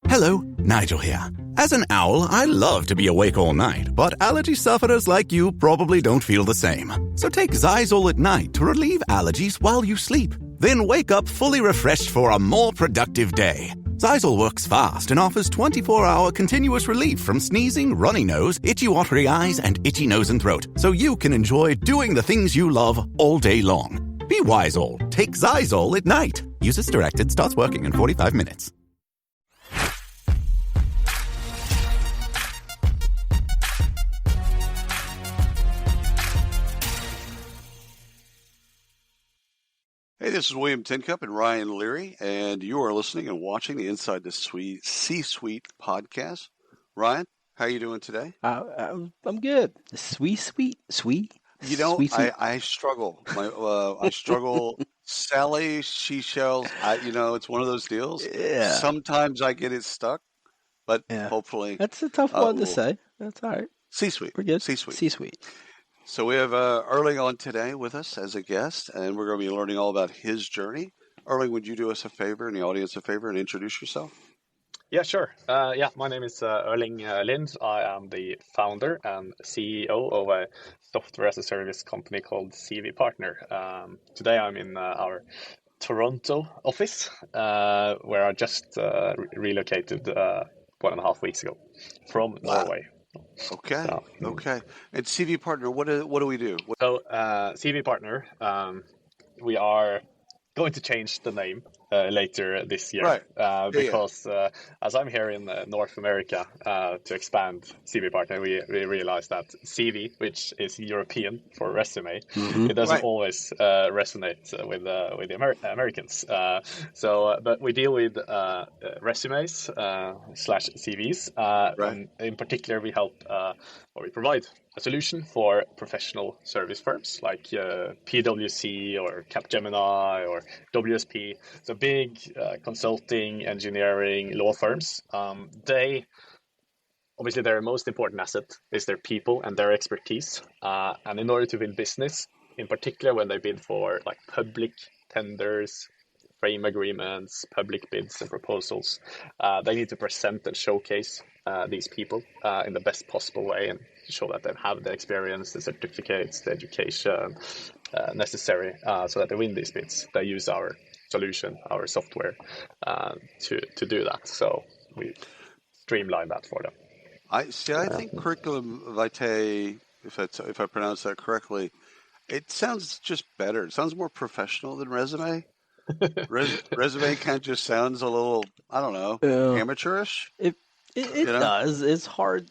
Hello, Nigel here. As an owl, I love to be awake all night, but allergy sufferers like you probably don't feel the same. So take Xyzal at night to relieve allergies while you sleep. Then wake up fully refreshed for a more productive day. Xyzal works fast and offers 24-hour continuous relief from sneezing, runny nose, itchy watery eyes, and itchy nose and throat, so you can enjoy doing the things you love all day long. Be wise all. Take Xyzal at night. Use as directed. Starts working in 45 minutes. Hey, this is William Tincup and Ryan Leary, and you are listening and watching the Inside the C-Suite podcast. Ryan, how are you doing today? I'm good. Sweet. You know, Sweet. I struggle. I struggle. Sally, seashells. It's one of those deals. Yeah. Sometimes I get it stuck, but hopefully That's a tough one to say. That's all right. C-Suite. We're good. C-Suite. C-Suite. So we have Erling on today with us as a guest, and we're going to be learning all about his journey. Erling, would you do us a favor and the audience a favor and introduce yourself? Yeah, sure. My name is Erling Linde. I am the founder and CEO of a software as a service company called CV Partner. Today I'm in our Toronto office, where I just relocated 1.5 weeks ago from Norway. Okay. Okay. And CV Partner, what do we do? So CV Partner, we are going to change the name later this year, Right. because as I'm here in North America to expand CV Partner, we realized that CV, which is European for resume, it doesn't always resonate with the Americans. But we deal with resumes / CVs. And in particular, we help or we provide a solution for professional service firms like PwC or Capgemini or WSP. So big consulting, engineering, law firms. Obviously, their most important asset is their people and their expertise. And in order to win business, in particular when they bid for like public tenders, frame agreements, public bids and proposals, they need to present and showcase these people in the best possible way and show that they have the experience, the certificates, the education necessary so that they win these bids. They use our solution, our software, to do that. So we streamline that for them. I think curriculum vitae, if I pronounce that correctly, it sounds just better. It sounds more professional than resume. Resume kind of just sounds a little, I don't know, amateurish. It does. It's hard.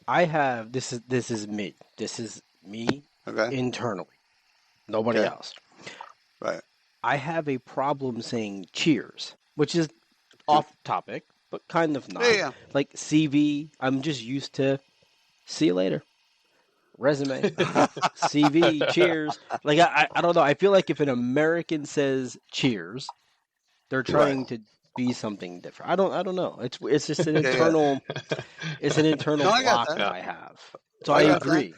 I have this is me. This is me internally. Nobody else. Right. I have a problem saying cheers, which is off topic, but kind of not. Yeah. Like CV, I'm just used to see you later. Resume, CV, cheers. Like I don't know. I feel like if an American says cheers, they're trying to be something different. I don't know. It's just an internal. It's an internal block that I have. So I agree.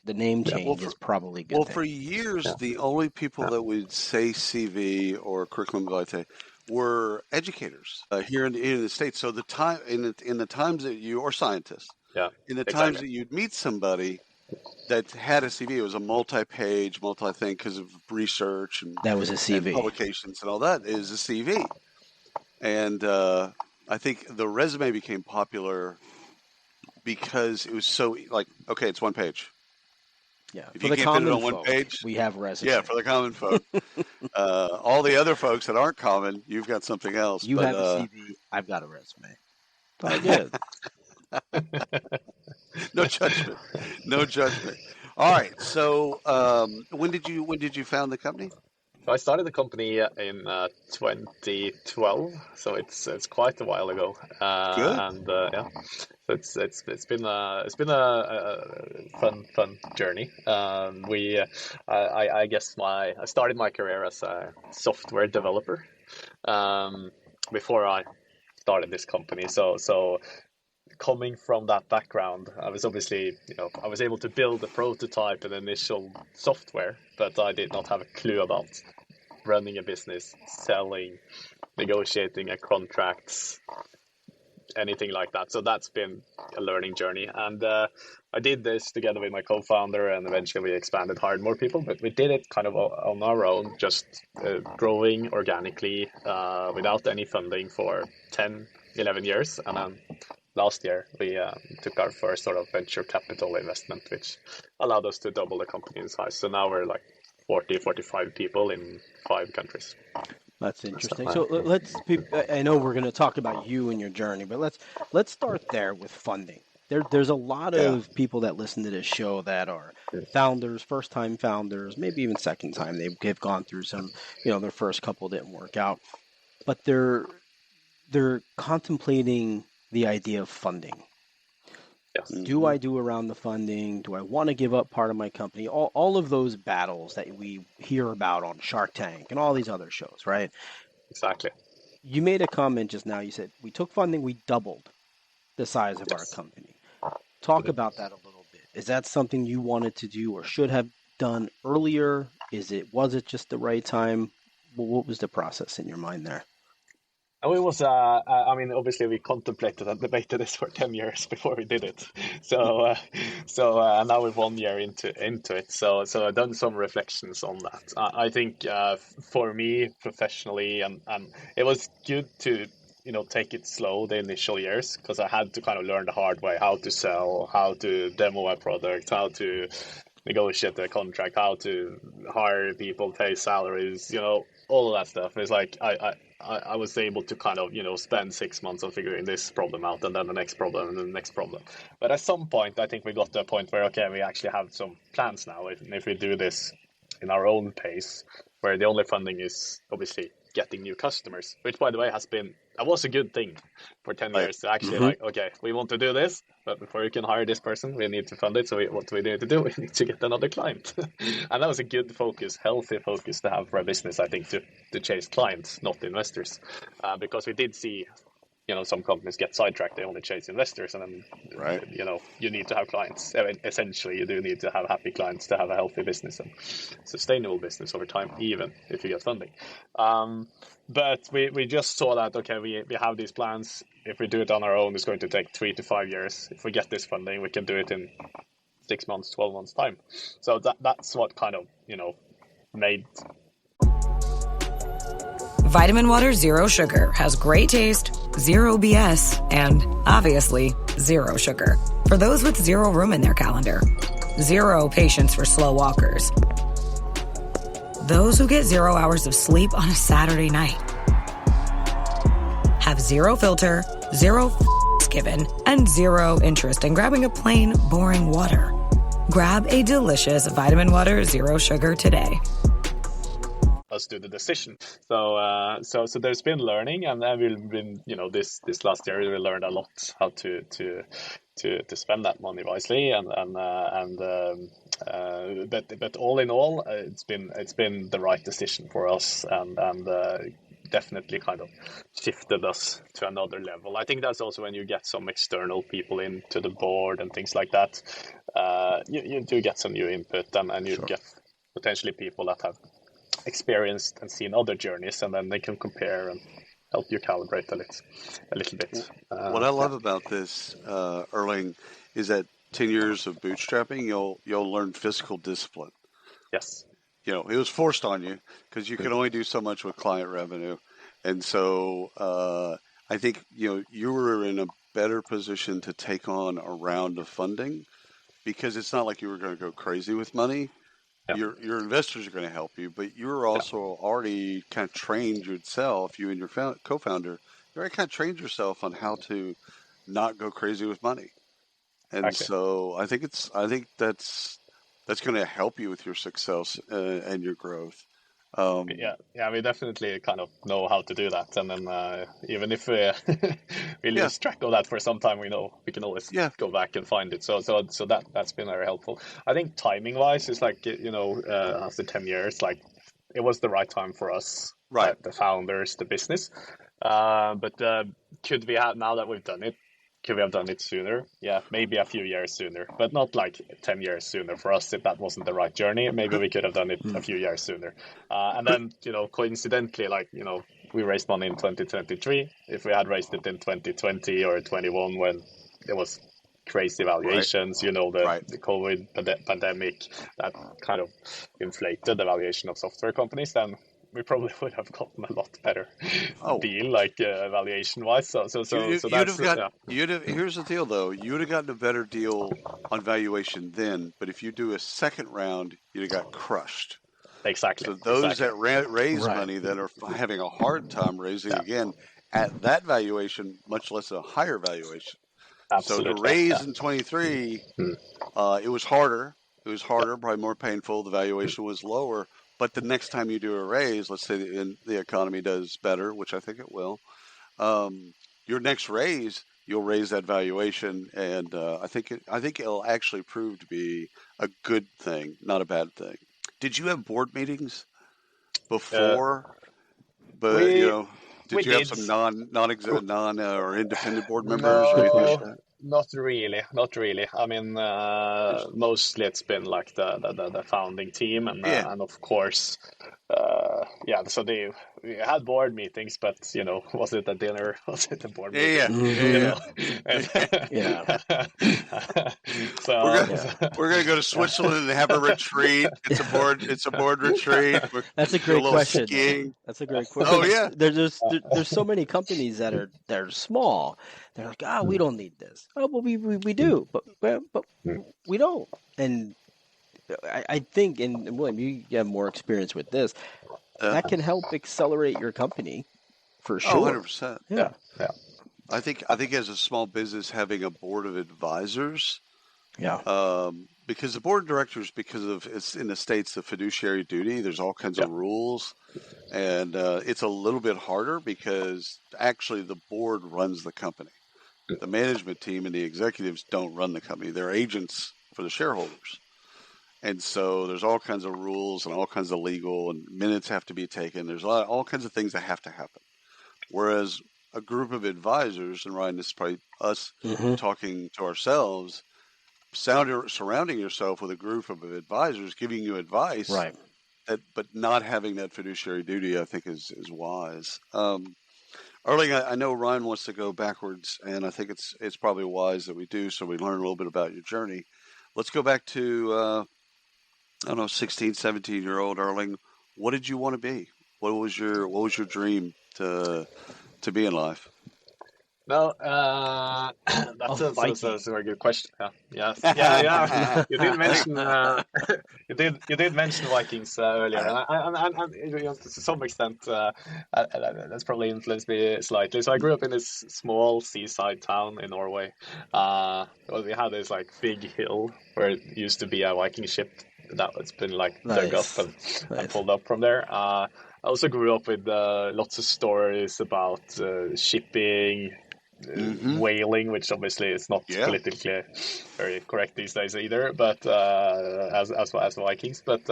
The name change is probably good. Well, for years, the only people that would say CV or curriculum vitae were educators here in the States. So the time in the times that you or scientists, in the times that you'd meet somebody that had a CV, it was a multi-page, multi-thing because of research and that was a CV, and publications and all that is a CV. And I think the resume became popular because it was so like, okay, it's one page. Yeah, if for you the can't common fit it on folk, one page, we have resume. Yeah, for the common folk. All the other folks that aren't common, you've got something else. You have a CV, I've got a resume. All good. No judgment. No judgment. All right. So, when did you found the company? So I started the company in 2012, so it's quite a while ago. Good. And so it's been a fun journey. I guess I started my career as a software developer before I started this company. So coming from that background, I was obviously, I was able to build a prototype and initial software, but I did not have a clue about running a business, selling, negotiating contracts, anything like that. So that's been a learning journey. And I did this together with my co-founder, and eventually we expanded, hired more people, but we did it kind of on our own, just growing organically without any funding for 10, 11 years. And then last year, we took our first sort of venture capital investment, which allowed us to double the company in size. So now we're like 40, 45 people in 5 countries. That's interesting. So I know we're going to talk about you and your journey, but let's start there with funding. There's a lot of people that listen to this show that are founders, first-time founders, maybe even second time. They've gone through some, their first couple didn't work out, but they're contemplating the idea of funding. Yes. Do I do around the funding? Do I want to give up part of my company? All of those battles that we hear about on Shark Tank and all these other shows, right? Exactly. You made a comment just now. You said, we took funding, we doubled the size of our company. Talk about that a little bit. Is that something you wanted to do or should have done earlier? Was it just the right time? What was the process in your mind there? It was, obviously we contemplated and debated this for 10 years before we did it. So now we're 1 year into it. So I've done some reflections on that. I think for me professionally, and it was good to, take it slow the initial years, because I had to kind of learn the hard way how to sell, how to demo my product, how to negotiate the contract, how to hire people, pay salaries, all of that stuff. It's like I was able to kind of, spend 6 months on figuring this problem out, and then the next problem, and then the next problem. But at some point, I think we got to a point where, okay, we actually have some plans now. If we do this in our own pace, where the only funding is obviously getting new customers, which, by the way, was a good thing for 10 years. To actually okay, we want to do this, but before you can hire this person, we need to fund it. So what do we need to do? We need to get another client. And that was a good focus, healthy focus to have for a business, I think, to chase clients, not investors. Because we did see, some companies get sidetracked. They only chase investors, and then, you need to have clients. Essentially, you do need to have happy clients to have a healthy business and sustainable business over time, even if you get funding. But we just saw that, okay, we have these plans. If we do it on our own, it's going to take 3 to 5 years. If we get this funding, we can do it in 6 months, 12 months time. So that's what kind of, made. Vitamin Water Zero Sugar has great taste, zero BS, and obviously zero sugar. For those with zero room in their calendar, zero patience for slow walkers, those who get 0 hours of sleep on a Saturday night, have zero filter, zero given, and zero interest in grabbing a plain, boring water. Grab a delicious Vitamin Water Zero Sugar today. Us do the decision. So there's been learning, and we've been, this last year we learned a lot how to spend that money wisely, but all in all, it's been the right decision for us, and definitely kind of shifted us to another level. I think that's also when you get some external people into the board and things like that. You do get some new input, and you get potentially people that have experienced and seen other journeys, and then they can compare and help you calibrate a little bit. What I love about this, Erling, is that 10 years of bootstrapping, you'll learn physical discipline. Yes. It was forced on you because you can only do so much with client revenue. And so I think, you were in a better position to take on a round of funding, because it's not like you were going to go crazy with money. Yep. Your investors are going to help you, but you're also already kind of trained yourself, you and your co-founder, you already kind of trained yourself on how to not go crazy with money. And so I think that's going to help you with your success and your growth. We definitely kind of know how to do that, and then even if we lose track of that for some time, we know we can always go back and find it. So that's been very helpful. I think timing wise, it's like after 10 years, like it was the right time for us, right? The founders, the business. But could we have, now that we've done it? Could we have done it sooner? Yeah, maybe a few years sooner, but not like 10 years sooner. For us, if that wasn't the right journey, maybe we could have done it a few years sooner. And then, coincidentally, we raised money in 2023. If we had raised it in 2020 or 21 when there was crazy valuations, the COVID pandemic that kind of inflated the valuation of software companies, then we probably would have gotten a lot better deal, like valuation-wise. So here's the deal, though. You would have gotten a better deal on valuation then, but if you do a second round, you'd have got crushed. Exactly. So those that raise money that are having a hard time raising again at that valuation, much less a higher valuation. Absolutely. So to raise in 23, it was harder. It was harder, probably more painful. The valuation was lower. But the next time you do a raise, let's say the economy does better, which I think it will, your next raise, you'll raise that valuation, and I think it'll actually prove to be a good thing, not a bad thing. Did you have board meetings before? Did you have some non or independent board members or anything like that? Not really. I mean, mostly it's been like the founding team, and of course, so we had board meetings, but was it a dinner? Was it a board meeting? So we're gonna go to Switzerland and have a retreat. It's a board retreat. That's a great question. Skiing. That's a great question. Oh yeah. There's so many companies that are small. They're like, we don't need this. Oh, well, we do, but we don't. And I think, and William, you have more experience with this. That can help accelerate your company, for sure. 100%. Yeah. I think as a small business, having a board of advisors. Yeah. Because the board of directors, it's in the States, the fiduciary duty, there's all kinds of rules. And it's a little bit harder because actually the board runs the company. The management team and the executives don't run the company. They're agents for the shareholders. And so there's all kinds of rules and all kinds of legal, and minutes have to be taken. There's all kinds of things that have to happen. Whereas a group of advisors, and Ryan, this is probably us talking to ourselves, surrounding yourself with a group of advisors giving you advice, right? But not having that fiduciary duty, I think, is wise. Erling, I know Ryan wants to go backwards, and I think it's probably wise that we do, so we learn a little bit about your journey. Let's go back to 16, 17-year-old Erling. What did you want to be? What was your dream to be in life? No, that's a very good question. Yeah. You did mention you did mention Vikings earlier, and to some extent that's probably influenced me slightly. So I grew up in this small seaside town in Norway. We had this like big hill where it used to be a Viking ship that's been like dug up and pulled up from there. I also grew up with lots of stories about shipping. Whaling, which obviously is not politically very correct these days either, but as Vikings, but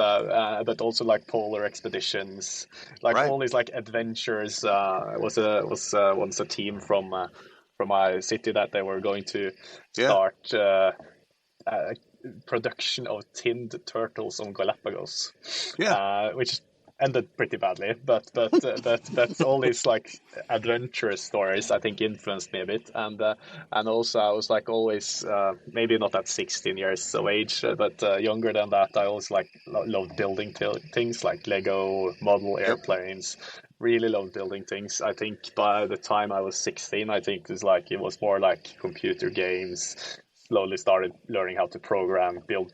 also like polar expeditions, like all these like adventures. Was once a team from my city that they were going to start production of tinned turtles on Galapagos, which ended pretty badly, but all these like adventurous stories I think influenced me a bit, and also I was like always maybe not at 16 years of age, but younger than that I always like loved building things like Lego model airplanes. Really loved building things. I think by the time I was 16, I think it was more like computer games. Slowly started learning how to program, build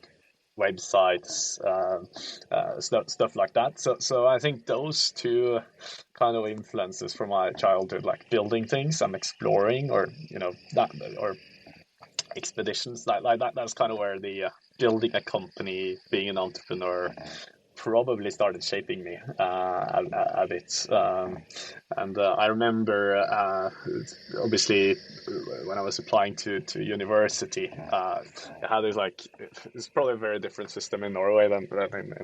websites, stuff like that. So I think those two kind of influences from my childhood, like building things and exploring, or or expeditions like that. That's kind of where the building a company, being an entrepreneur, probably started shaping me a bit. And I remember, obviously, when I was applying to university, I had this it's probably a very different system in Norway than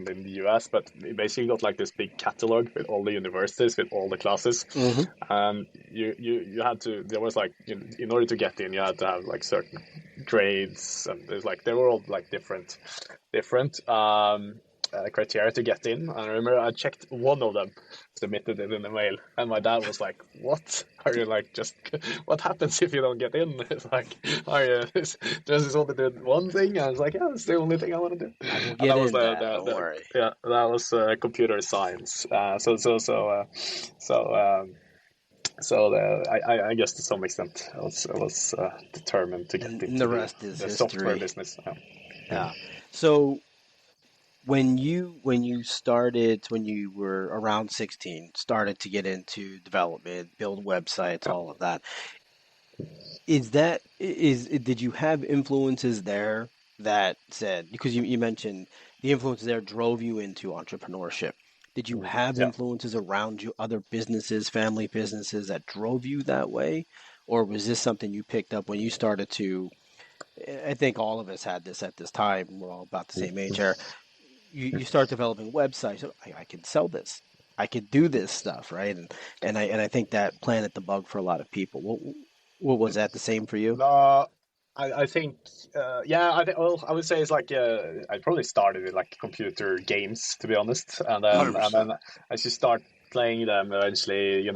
in the US, but you basically got like this big catalog with all the universities, with all the classes. And you had to, there was like, in order to get in, you had to have like certain grades, and there's like, they were all like different. criteria to get in. And I remember I checked one of them, submitted it in the mail, and my dad was like, "What? Are you like just? What happens if you don't get in?" It's like, "Are you just only doing one thing?" And I was like, "Yeah, it's the only thing I want to do." Get that was don't worry. Yeah, that was computer science. I guess to some extent I was determined to get into the rest is the history. software business. Yeah. So when you started, when you were around 16, started to get into development, build websites, all of that, did you have influences there that said, because you mentioned the influences there drove you into entrepreneurship? Did you have influences around you, other businesses, family businesses that drove you that way? Or was this something you picked up when you started to, I think all of us had this at this time, we're all about the same age here. You start developing websites, so I can sell this. I could do this stuff, right? And I think that planted the bug for a lot of people. What was that the same for you? I think, I would say it's like, I probably started with like computer games, to be honest. And then as you start playing them, eventually, you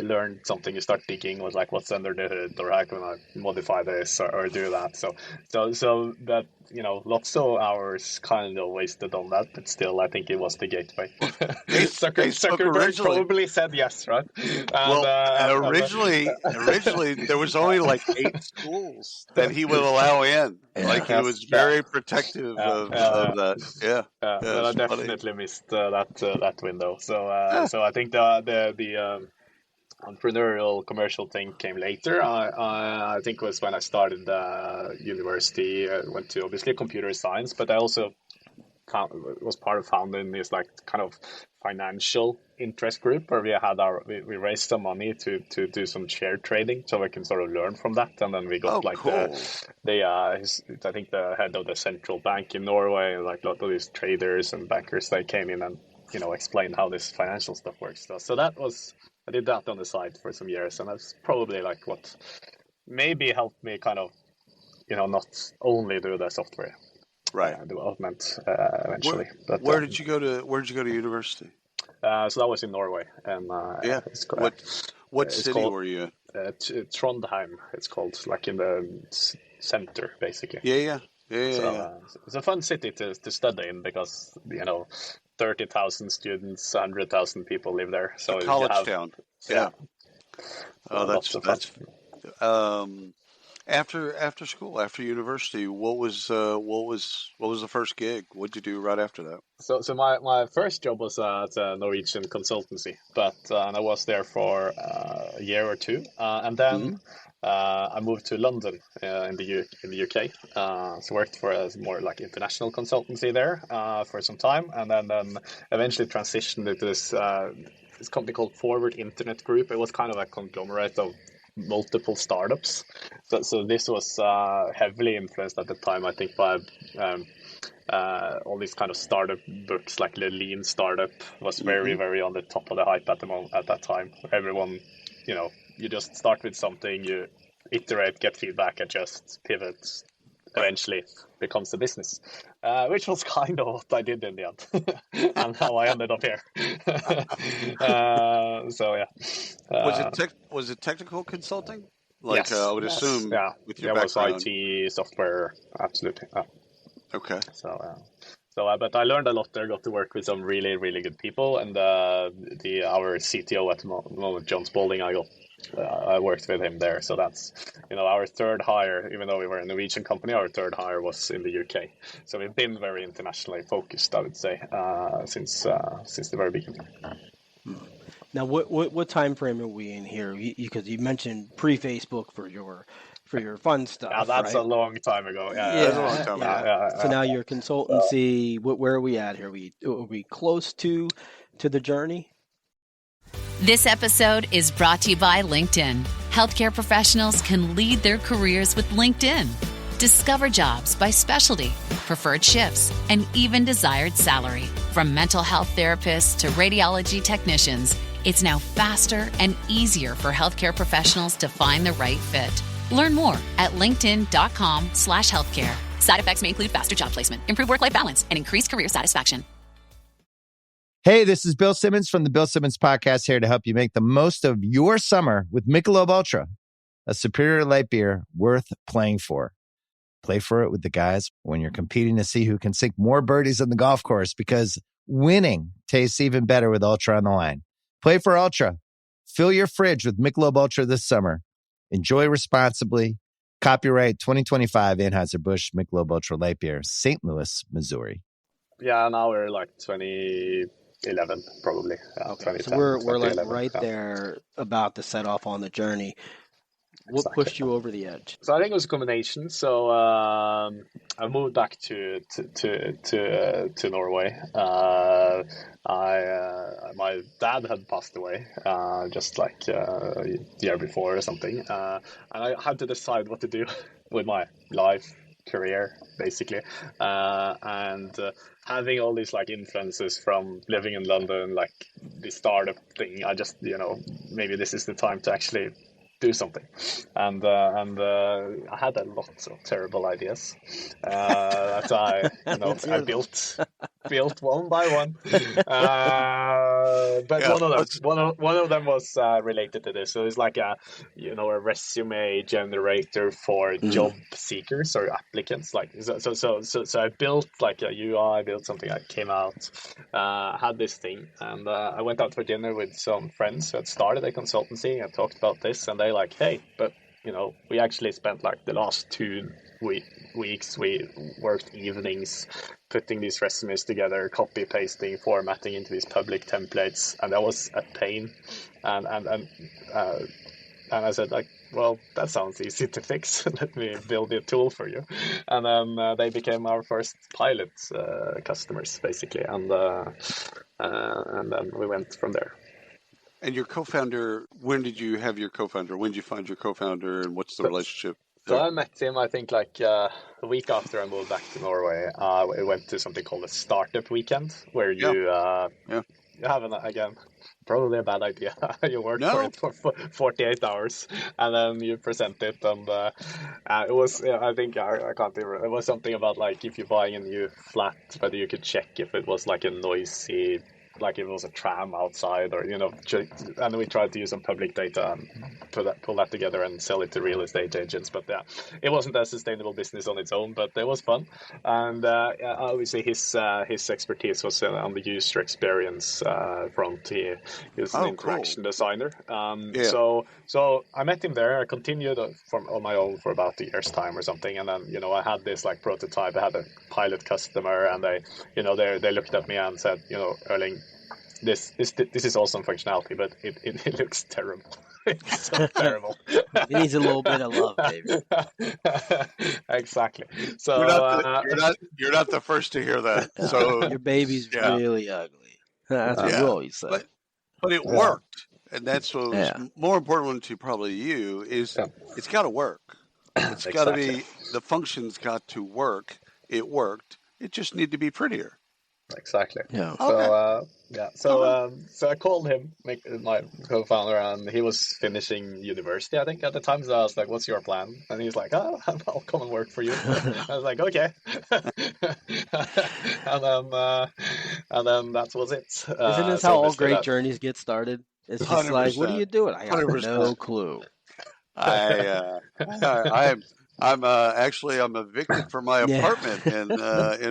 learn something, you start digging with like what's under the hood, or how can I modify this or do that. So that, lots of hours kind of wasted on that, but still, I think it was the gateway. Zuckerberg probably said yes, right? Originally there was only like 8 schools that he would allow in. He was very protective of that. Yeah, but I definitely missed that window. So I think the entrepreneurial commercial thing came later. I think it was when I started university. I went to obviously computer science, but I also was part of founding this like kind of financial interest group where we raised some money to do some share trading, so we can sort of learn from that. And then we got cool. I think the head of the central bank in Norway, like a lot of these traders and bankers, they came in and explained how this financial stuff works. So I did that on the side for some years, and that's probably like what maybe helped me kind of, not only do the software development eventually. Where did you go to university? So that was in Norway, and it's what city were you in? Trondheim. It's called, like in the center, basically. Yeah. It's a fun city to study in because 30,000 students, 100,000 people live there. So a college town. Yeah. Oh, that's after school, after university. What was the first gig? What did you do right after that? So my first job was at a Norwegian consultancy, but and I was there for a year or two, and then I moved to London in the UK. So worked for a more like international consultancy there for some time, and then eventually transitioned into this company called Forward Internet Group. It was kind of a conglomerate of multiple startups. So this was heavily influenced at the time, I think, by all these kind of startup books, like the Lean Startup was very, very on the top of the hype at that time. Everyone, you just start with something, you iterate, get feedback, adjust, pivot, eventually becomes a business, which was kind of what I did in the end, and how I ended up here. Was it technical consulting? Yes, I would assume. Yeah, with your background. Was IT, software, absolutely. Okay. But I learned a lot there. Got to work with some really, really good people, and our CTO at the moment, John Spalding, I worked with him there. So that's our third hire. Even though we were a Norwegian company, our third hire was in the UK. So we've been very internationally focused, I would say, since the very beginning. Now, what time frame are we in here? Because you mentioned pre-Facebook for your fun stuff. Yeah, that's right? a long time ago. That's a long time ago. Yeah. So now your consultancy. Where are we at here? Are we close to the journey? This episode is brought to you by LinkedIn. Healthcare professionals can lead their careers with LinkedIn. Discover jobs by specialty, preferred shifts, and even desired salary. From mental health therapists to radiology technicians, it's now faster and easier for healthcare professionals to find the right fit. Learn more at linkedin.com/healthcare. Side effects may include faster job placement, improved work-life balance, and increased career satisfaction. Hey, this is Bill Simmons from the Bill Simmons Podcast, here to help you make the most of your summer with Michelob Ultra, a superior light beer worth playing for. Play for it with the guys when you're competing to see who can sink more birdies on the golf course, because winning tastes even better with Ultra on the line. Play for Ultra. Fill your fridge with Michelob Ultra this summer. Enjoy responsibly. Copyright 2025 Anheuser-Busch Michelob Ultra Light Beer, St. Louis, Missouri. Yeah, now we're like 2011 probably. Okay, so we're like right there, about to set off on the journey. What pushed you over the edge? So I think it was a combination. So I moved back to Norway. My dad had passed away just like a year before or something, and I had to decide what to do with my life, career, basically, and having all these like influences from living in London, like the startup thing. I just, maybe this is the time to actually do something, and I had a lot of terrible ideas that I built one by one, but one of them was related to this. So it's like a resume generator for job seekers or applicants. Like so I built like a UI, I built something that came out, had this thing, and I went out for dinner with some friends who had started a consultancy and talked about this, and they like, hey, but we actually spent like the last 2 weeks, we worked evenings putting these resumes together, copy pasting, formatting into these public templates, and that was a pain. And I said, like, well, that sounds easy to fix. Let me build a tool for you. And then they became our first pilot customers, basically, and then we went from there. And your co-founder, when did you have your co-founder? When did you find your co-founder, and what's the relationship? So I met him, I think, like a week after I moved back to Norway. We went to something called a startup weekend, where you have again, probably a bad idea. You work for it for 48 hours, and then you present it. And it was, I think, I can't remember. It was something about like if you're buying a new flat, whether you could check if it was like a noisy, like if it was a tram outside, or and we tried to use some public data and pull that together and sell it to real estate agents. But yeah, it wasn't a sustainable business on its own, but it was fun. And obviously his expertise was on the user experience front. He was an interaction designer. So I met him there. I continued on my own for about a year's time or something, and then I had this like prototype. I had a pilot customer, and they looked at me and said, Erling, this is awesome functionality, but it looks terrible. It's so terrible. It needs a little bit of love, baby. Exactly. So you're not the first to hear that. So your baby's really ugly. That's what you always say. But it worked, and that's what was more important to probably you is it's got to work. It's got to be, the function's got to work. It worked. It just needed to be prettier. Exactly. Yeah. So I called him, my co-founder, and he was finishing university, I think, at the time. So I was like, "What's your plan?" And he's like, "Oh, I'll come and work for you." I was like, "Okay." and then that was it. Isn't this how all great journeys get started? It's just 100%. Like, what are you doing? I have 100%. No clue. I'm evicted from my apartment in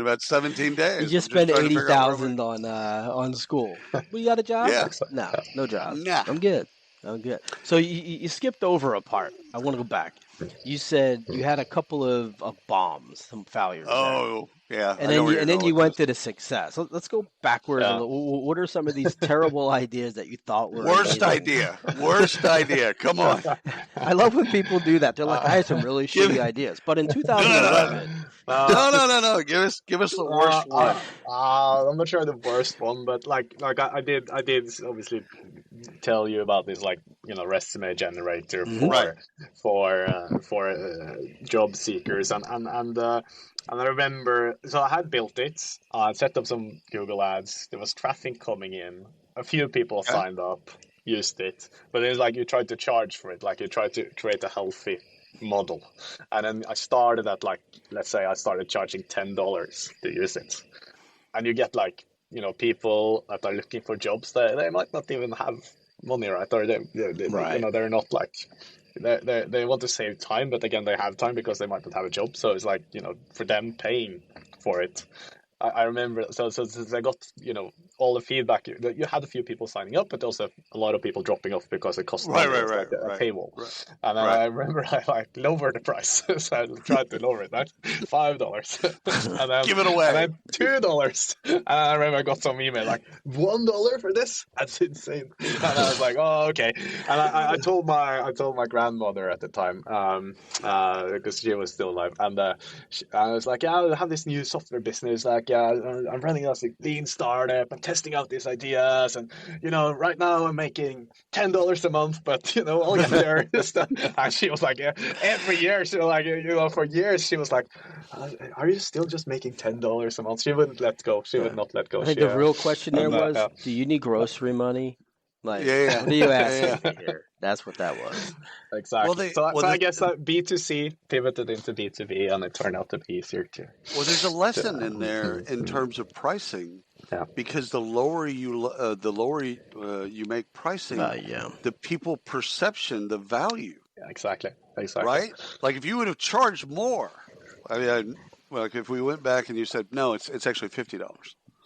about 17 days. You just spent $80,000 on school. Well, you got a job? Yeah. No job. Nah. I'm good. So you skipped over a part. I want to go back. You said you had a couple of bombs, some failures. Oh, yeah. And then you went to the success. Let's go backwards. Yeah. What are some of these terrible ideas that you thought were Worst idea. Come on. I love when people do that. They're like, I had some really shitty ideas. But in 2011... No. Give us the worst one. I'm not sure the worst one, but like I did obviously tell you about this resume generator for job seekers, and I remember, so I had built it, set up some Google ads, there was traffic coming in, a few people signed up, used it, but it's like you tried to charge for it, like you tried to create a healthy model. And then I started at let's say I started charging $10 to use it. And you get people that are looking for jobs, they might not even have money, right? Or they they're not like, they want to save time, but again, they have time because they might not have a job. So it's like, for them paying for it. I remember, so I got, all the feedback. You had a few people signing up, but also a lot of people dropping off because it cost money. It was like a paywall. Right. And I remember I lowered the price. So I tried to lower it, right? $5. And then, give it away. And then $2. And I remember I got some email like, $1 for this? That's insane. And I was like, oh, okay. And I told my grandmother at the time, because she was still alive, and I was like, I have this new software business, like, I'm running a lean startup, I'm testing out these ideas, and right now I'm making $10 a month, but I'll get there. And she was like, every year she was like, for years she was like, are you still just making $10 a month? She wouldn't let go. She would not let go. I think the real question there was, do you need grocery money? Like, what are you asking me here? That's what that was. Exactly. So I guess B2C pivoted into B2B, and it turned out to be easier too. Well, there's a lesson in there in terms of pricing, because the lower you make pricing, the people perception, the value. Yeah, exactly. Right? Like if you would have charged more, like if we went back and you said no, it's actually $50.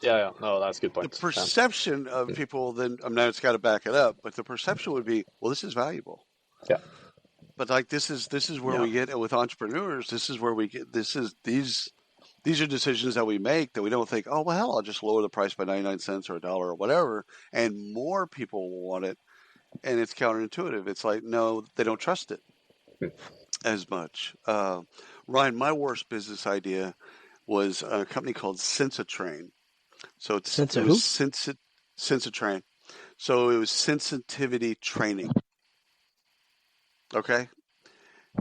Yeah, no, that's a good point. The perception of people, then now it's got to back it up, but the perception would be, well, this is valuable. Yeah. But like this is where we get with entrepreneurs. This is where we get. These are decisions that we make that we don't think, oh well, hell, I'll just lower the price by 99 cents or $1 or whatever, and more people will want it, and it's counterintuitive. It's like, no, they don't trust it as much. Ryan, my worst business idea was a company called Sensitrain. So it was Sensitrain. So it was sensitivity training. Okay.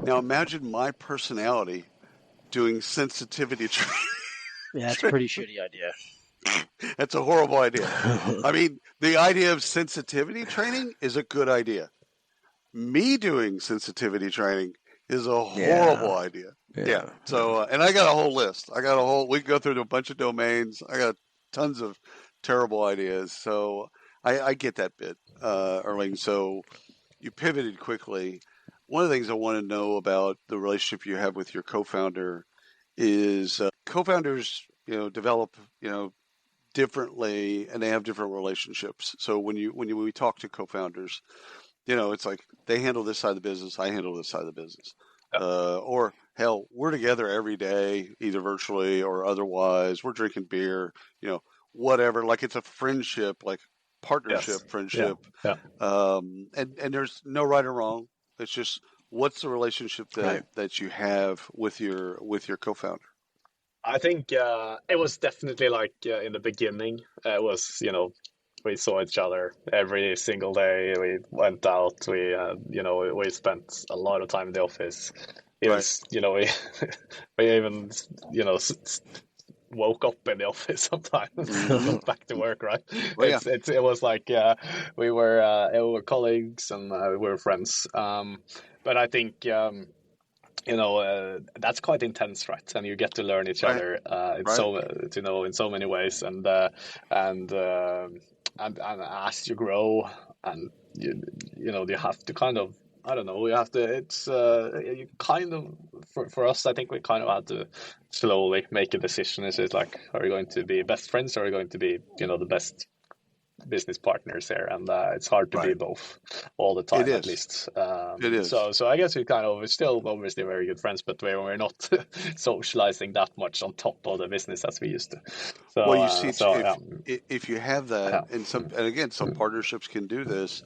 Now imagine my personality doing sensitivity training. Yeah, that's a pretty shitty idea. That's a horrible idea. I mean, the idea of sensitivity training is a good idea. Me doing sensitivity training is a horrible idea. Yeah. So, and I got a whole list. We can go through a bunch of domains. I got tons of terrible ideas. So I get that bit, Erling. So you pivoted quickly. One of the things I want to know about the relationship you have with your co-founder is co-founders, develop, differently, and they have different relationships. So when we talk to co-founders, it's like they handle this side of the business, I handle this side of the business. Or hell, we're together every day, either virtually or otherwise. We're drinking beer, whatever. Like it's a friendship, like partnership, friendship. Yeah. And there's no right or wrong. It's just, what's the relationship that you have with your co-founder? I think it was definitely like in the beginning. It was, we saw each other every single day. We went out. We spent a lot of time in the office. It was, we even, woke up in the office sometimes, back to work, right? Well, it was like we were colleagues and we were friends. But I think that's quite intense, right? And you get to learn each other in so many ways, and as you grow, and you have to kind of, I don't know, you have to, it's you kind of, for us, I think we kind of had to slowly make a decision. Is it like, are we going to be best friends, or are we going to be, the best business partners here? And it's hard to be both all the time, at least. It is. So I guess we're still obviously very good friends, but we're not socializing that much on top of the business as we used to. So, well, you see, if you have that, and again, some partnerships can do this,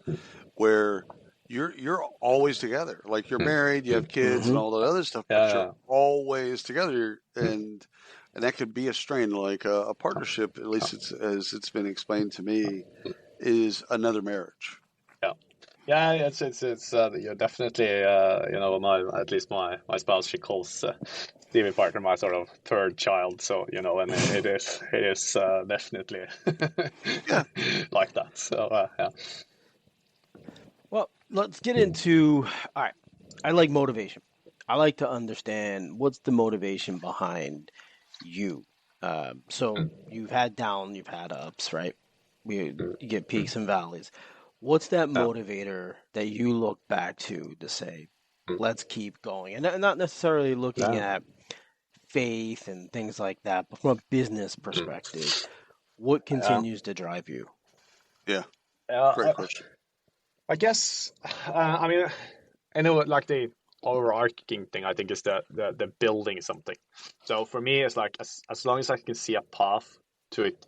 where you're always together. Like you're married, you have kids, and all that other stuff, but you're always together, and that could be a strain. Like a partnership, at least as it's been explained to me, is another marriage. Yeah, it's you're definitely at least my spouse, she calls CV Partner my sort of third child. So and it is definitely like that. So Well, let's get into, all right, I like motivation. I like to understand what's the motivation behind you. So you've had down, you've had ups, right? You get peaks and valleys. What's that motivator that you look back to say, let's keep going? And not necessarily looking at faith and things like that, but from a business perspective, what continues to drive you? Yeah. Great question. I guess, I mean, I know like the overarching thing, I think, is the building something. So for me, it's like as long as I can see a path to it,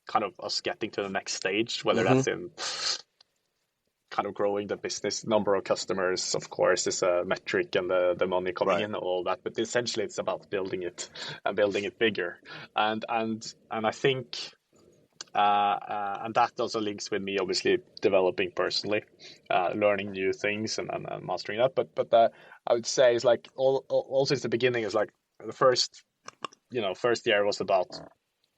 kind of us getting to the next stage, whether that's in kind of growing the business, number of customers, of course, is a metric, and the money coming in and all that. But essentially, it's about building it and building it bigger. And I think, and that also links with me, obviously, developing personally, learning new things and mastering that. But I would say it's like also it's the beginning. Is like the first year was about,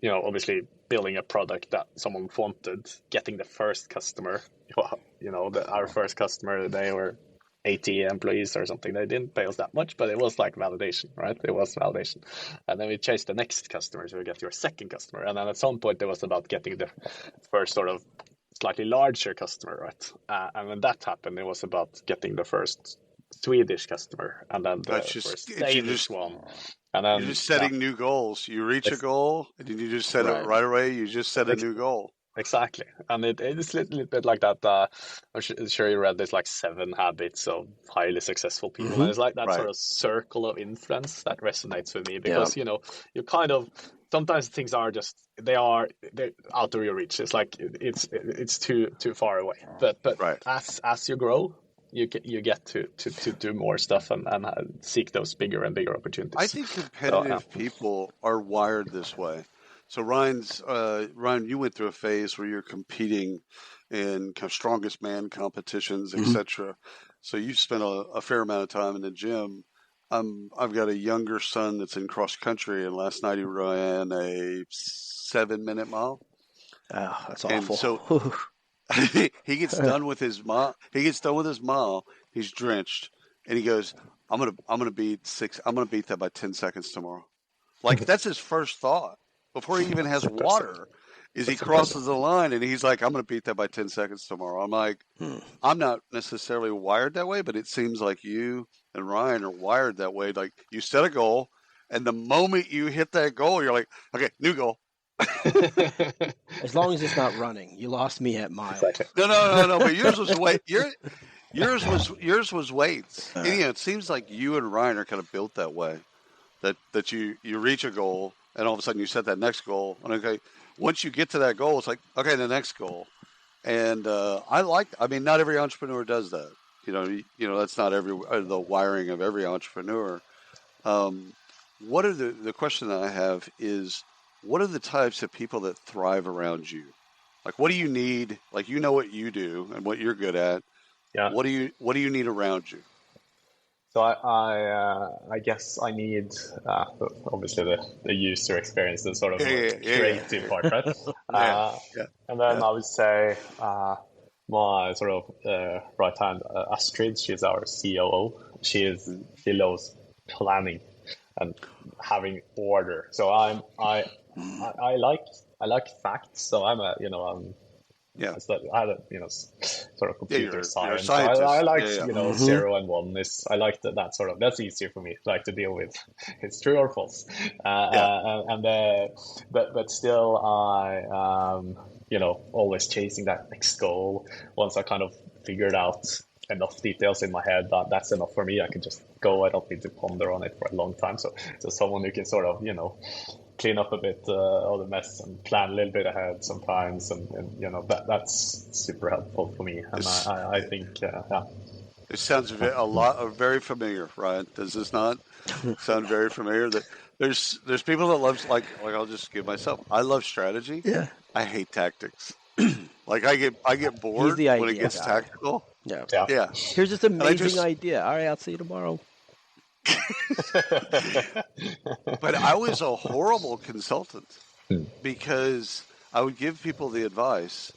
obviously building a product that someone wanted, getting the first customer. Our first customer, they were 80 employees or something. They didn't pay us that much, but it was like validation, right? It was validation. And then we chased the next customer, so we get your second customer. And then at some point, it was about getting the first sort of slightly larger customer, right? And when that happened, it was about getting the first Swedish customer, and then the first Danish one. And then, you're just setting new goals. You reach a goal, and then you just set it right away. You just set a new goal. Exactly. And it's a little bit like that. I'm sure you read this, like 7 habits of highly successful people. And it's like that sort of circle of influence that resonates with me, because, you kind of, sometimes things are just, they're out of your reach. It's like, it's too far away. But as you grow, you get to do more stuff and seek those bigger and bigger opportunities. I think competitive people are wired this way. So Ryan, you went through a phase where you're competing in kind of strongest man competitions, etc. So you've spent a fair amount of time in the gym. I've got a younger son that's in cross country, and last night he ran a 7-minute mile. Oh, that's awful. And so he gets done with his mile. He's drenched, and he goes, "I'm gonna beat that by 10 seconds tomorrow." Like, that's his first thought before he even has water. He crosses the line, and he's like, "I'm gonna beat that by 10 seconds tomorrow." I'm like, I'm not necessarily wired that way, but it seems like you and Ryan are wired that way. Like, you set a goal, and the moment you hit that goal, you're like, "Okay, new goal." As long as it's not running. You lost me at miles. No. But yours was weight. Yours was weights. And, it seems like you and Ryan are kind of built that way. That you reach a goal, and all of a sudden you set that next goal. And okay, once you get to that goal, it's like, okay, the next goal. And I mean, not every entrepreneur does that. That's not the wiring of every entrepreneur. What are the question that I have is, what are the types of people that thrive around you? Like, what do you need? Like, what you do and what you're good at. Yeah. What do you need around you? So I guess I need obviously the user experience, the sort of creative part, right? And then I would say my sort of right hand, Astrid, she's our COO. She loves planning and having order. So I like facts. So I'm I had a sort of computer science. So I like 0 and 1 is, I like that sort of, that's easier for me, like, to deal with. It's true or false. But still I always chasing that next goal. Once I kind of figured out enough details in my head, that's enough for me. I can just go. I don't need to ponder on it for a long time. So someone who can sort of clean up a bit of the mess and plan a little bit ahead sometimes, and that's super helpful for me. And I think it sounds very familiar, Ryan. Does this not sound very familiar? That there's people that love, like I'll just give myself, I love strategy. Yeah, I hate tactics. Like, I get bored when it gets tactical. Yeah. Here's this amazing idea. All right, I'll see you tomorrow. But I was a horrible consultant, because I would give people the advice,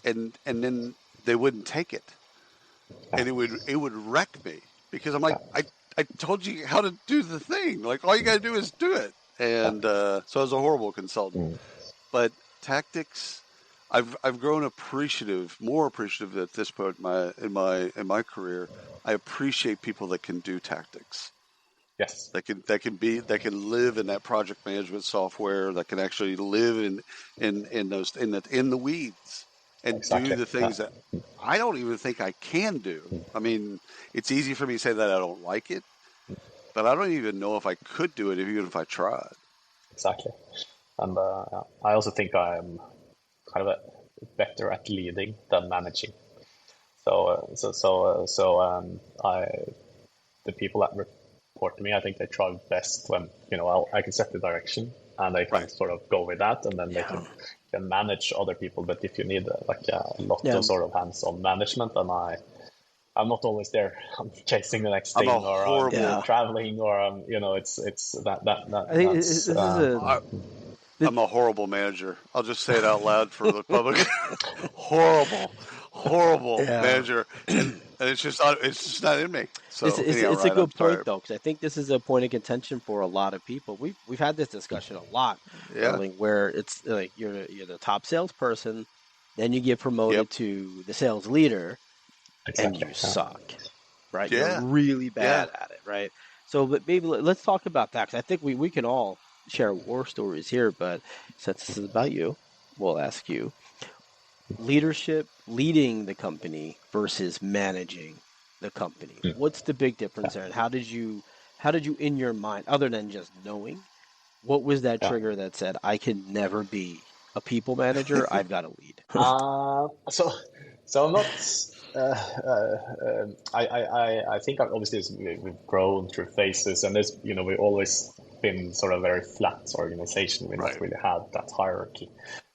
and then they wouldn't take it, and it would wreck me, because I'm like, I told you how to do the thing. Like, all you got to do is do it. and so I was a horrible consultant. But tactics, I've grown more appreciative at this point in my career. I appreciate people that can do tactics. Yes, that can live in that project management software, that can actually live in the weeds and do the things that I don't even think I can do. I mean, it's easy for me to say that I don't like it, but I don't even know if I could do it even if I tried. Exactly, and I also think I'm kind of better at leading than managing. So the people that report to me, I think they thrive best when I can set the direction and they can sort of go with that, and then they can manage other people. But if you need like a lot of sort of hands-on management, then I'm not always there. I'm chasing the next thing, or I'm traveling, or it's that. I think I'm a horrible manager. I'll just say it out loud for the public. horrible manager, and it's just not in me. So it's a good point though, because I think this is a point of contention for a lot of people. We've had this discussion a lot, Erling, where it's like you're the top salesperson, then you get promoted to the sales leader, and you suck, right? Yeah. You're really bad at it, right? So, but maybe let's talk about that, because I think we can all share war stories here, but since this is about you, we'll ask you. Leadership, leading the company versus managing the company. What's the big difference there? And how did you in your mind, other than just knowing, what was that trigger that said, I can never be a people manager, I've got to lead? So I'm not I think obviously we've grown through phases, and there's we've always been sort of a very flat organization. We not really had that hierarchy.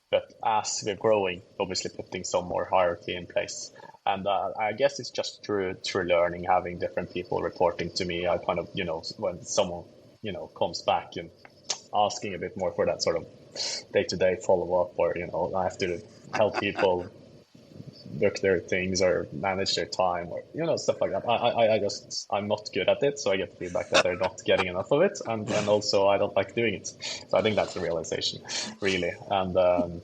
But as we're growing, obviously putting some more hierarchy in place. And I guess it's just through learning, having different people reporting to me. I kind of, when someone, comes back and asking a bit more for that sort of day-to-day follow-up, or, I have to help people book their things or manage their time, or, stuff like that. I'm not good at it, so I get feedback that they're not getting enough of it. And also I don't like doing it. So I think that's the realization, really. And then,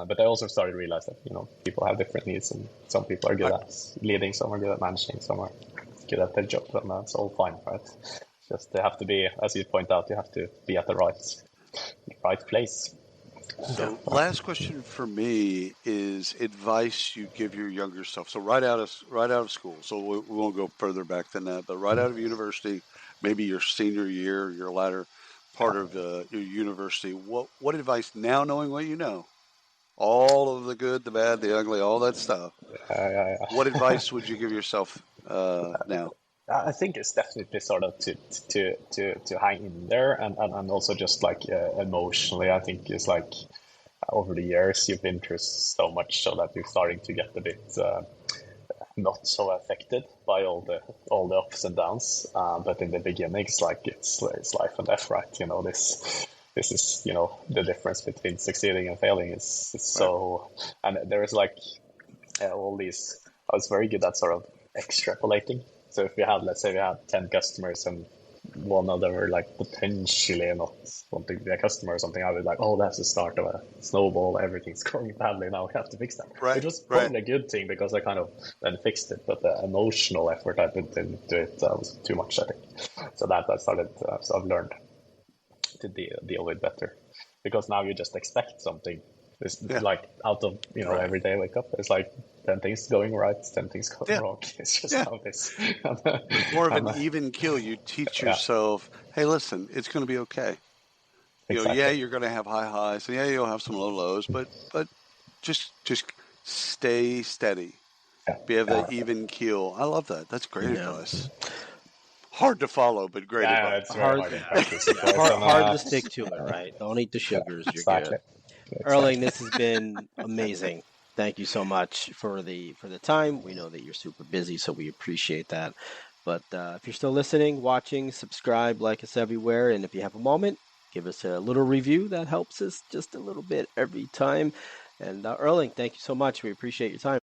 but I also started to realize that, people have different needs, and some people are good at leading, some are good at managing, some are good at their job, and that's all fine, right? Just they have to be, as you point out, you have to be at the right place. So last question for me is advice you give your younger self. So right out of school. So we won't go further back than that, but right out of university, maybe your senior year, your latter part of your university. What advice, now knowing what you know, all of the good, the bad, the ugly, all that stuff. What advice would you give yourself now? I think it's definitely sort of to hang in there, and also just like emotionally. I think it's like over the years you've been through so much, so that you're starting to get a bit not so affected by all the ups and downs. But in the beginning, it's like it's life and death, right? This is the difference between succeeding and failing is so, and there is like all these. I was very good at sort of extrapolating. So if let's say we had 10 customers and one of them were like potentially not wanting to be a customer or something, I was like, oh, that's the start of a snowball. Everything's going badly. Now we have to fix that. Right. Which was probably a good thing, because I kind of then fixed it. But the emotional effort I put into it was too much, I think. So that I started, so I've learned to deal with better. Because now you just expect something. It's like out of, every day I wake up, it's like 10 things going right, 10 things going wrong. It's just how it is. More of an even kill. You teach yourself, hey, listen, it's going to be okay. Exactly. You're going to have high highs, and you'll have some low lows, but just stay steady. Be have that even keel. I love that. That's great advice. Hard to follow, but great advice. It's hard to stick to it, right? Don't eat the sugars. You're good. Erling, this has been amazing. Thank you so much for the time. We know that you're super busy, so we appreciate that. But if you're still listening, watching, subscribe, like us everywhere. And if you have a moment, give us a little review. That helps us just a little bit every time. And Erling, thank you so much. We appreciate your time.